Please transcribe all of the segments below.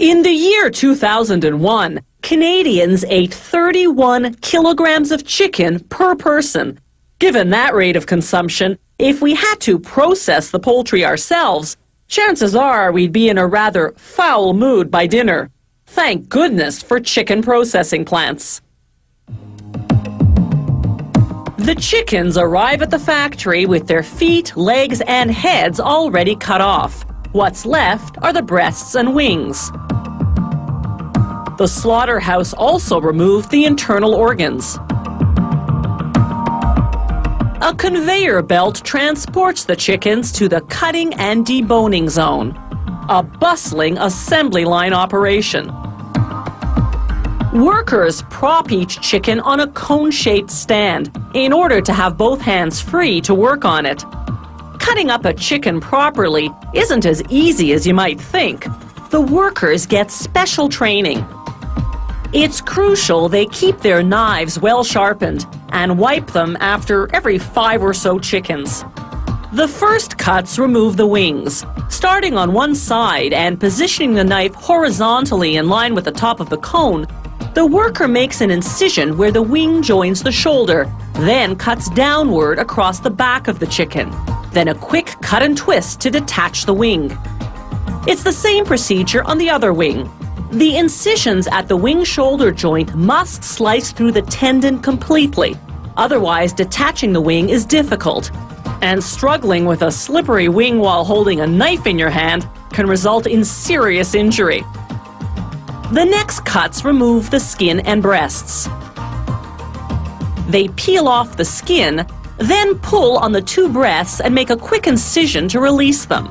In the year 2001, Canadians ate 31 kilograms of chicken per person. Given that rate of consumption, if we had to process the poultry ourselves, chances are we'd be in a rather foul mood by dinner. Thank goodness for chicken processing plants. The chickens arrive at the factory with their feet, legs, and heads already cut off. What's left are the breasts and wings. The slaughterhouse also removed the internal organs. A conveyor belt transports the chickens to the cutting and deboning zone, a bustling assembly line operation. Workers prop each chicken on a cone-shaped stand in order to have both hands free to work on it. Cutting up a chicken properly isn't as easy as you might think. The workers get special training. It's crucial they keep their knives well sharpened and wipe them after every 5 or so chickens. The first cuts remove the wings, starting on one side and positioning the knife horizontally in line with the top of the cone. The worker makes an incision where the wing joins the shoulder, then cuts downward across the back of the chicken. Then a quick cut and twist to detach the wing. It's the same procedure on the other wing. The incisions at the wing-shoulder joint must slice through the tendon completely. Otherwise, detaching the wing is difficult. And struggling with a slippery wing while holding a knife in your hand can result in serious injury. The next cuts remove the skin and breasts. They peel off the skin, then pull on the 2 breasts and make a quick incision to release them.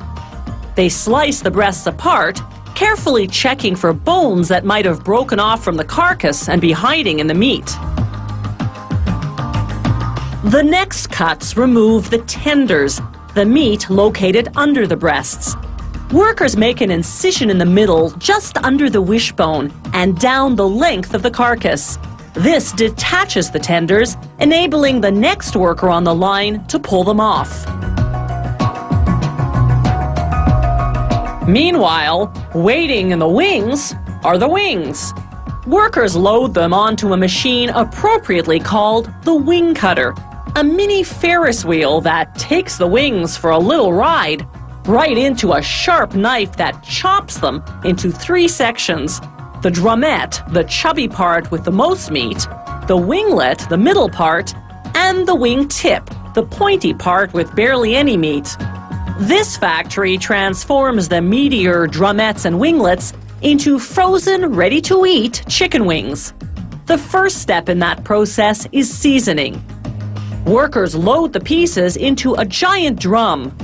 They slice the breasts apart, carefully checking for bones that might have broken off from the carcass and be hiding in the meat. The next cuts remove the tenders, the meat located under the breasts. Workers make an incision in the middle, just under the wishbone, and down the length of the carcass. This detaches the tenders, enabling the next worker on the line to pull them off. Meanwhile, waiting in the wings are the wings. Workers load them onto a machine appropriately called the wing cutter, a mini Ferris wheel that takes the wings for a little ride, right into a sharp knife that chops them into 3 sections. The drumette, the chubby part with the most meat, the winglet, the middle part, and the wing tip, the pointy part with barely any meat. This factory transforms the meatier drumettes and winglets into frozen, ready-to-eat chicken wings. The first step in that process is seasoning. Workers load the pieces into a giant drum.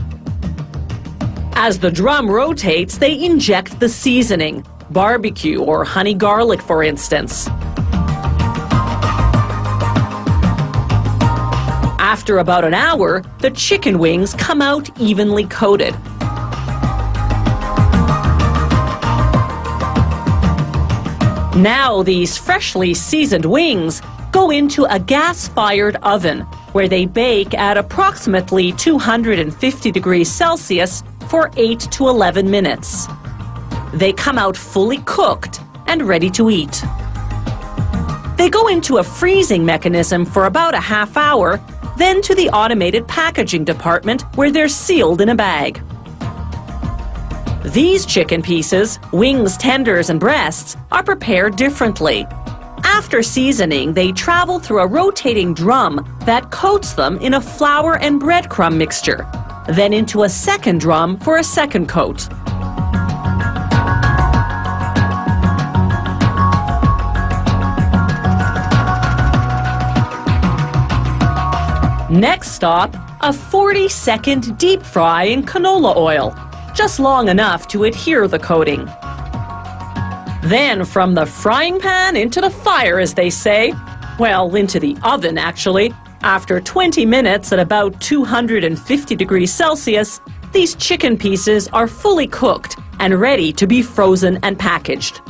As the drum rotates, they inject the seasoning, barbecue or honey garlic, for instance. After about an hour, the chicken wings come out evenly coated. Now these freshly seasoned wings go into a gas-fired oven where they bake at approximately 250 degrees Celsius for 8 to 11 minutes. They come out fully cooked and ready to eat. They go into a freezing mechanism for about a half hour, then to the automated packaging department where they're sealed in a bag. These chicken pieces, wings, tenders, and breasts, are prepared differently. After seasoning, they travel through a rotating drum that coats them in a flour and breadcrumb mixture, then into a second drum for a second coat. Next stop, a 40-second deep fry in canola oil, just long enough to adhere the coating. Then from the frying pan into the fire, as they say. Well, into the oven, actually. After 20 minutes at about 250 degrees Celsius, these chicken pieces are fully cooked and ready to be frozen and packaged.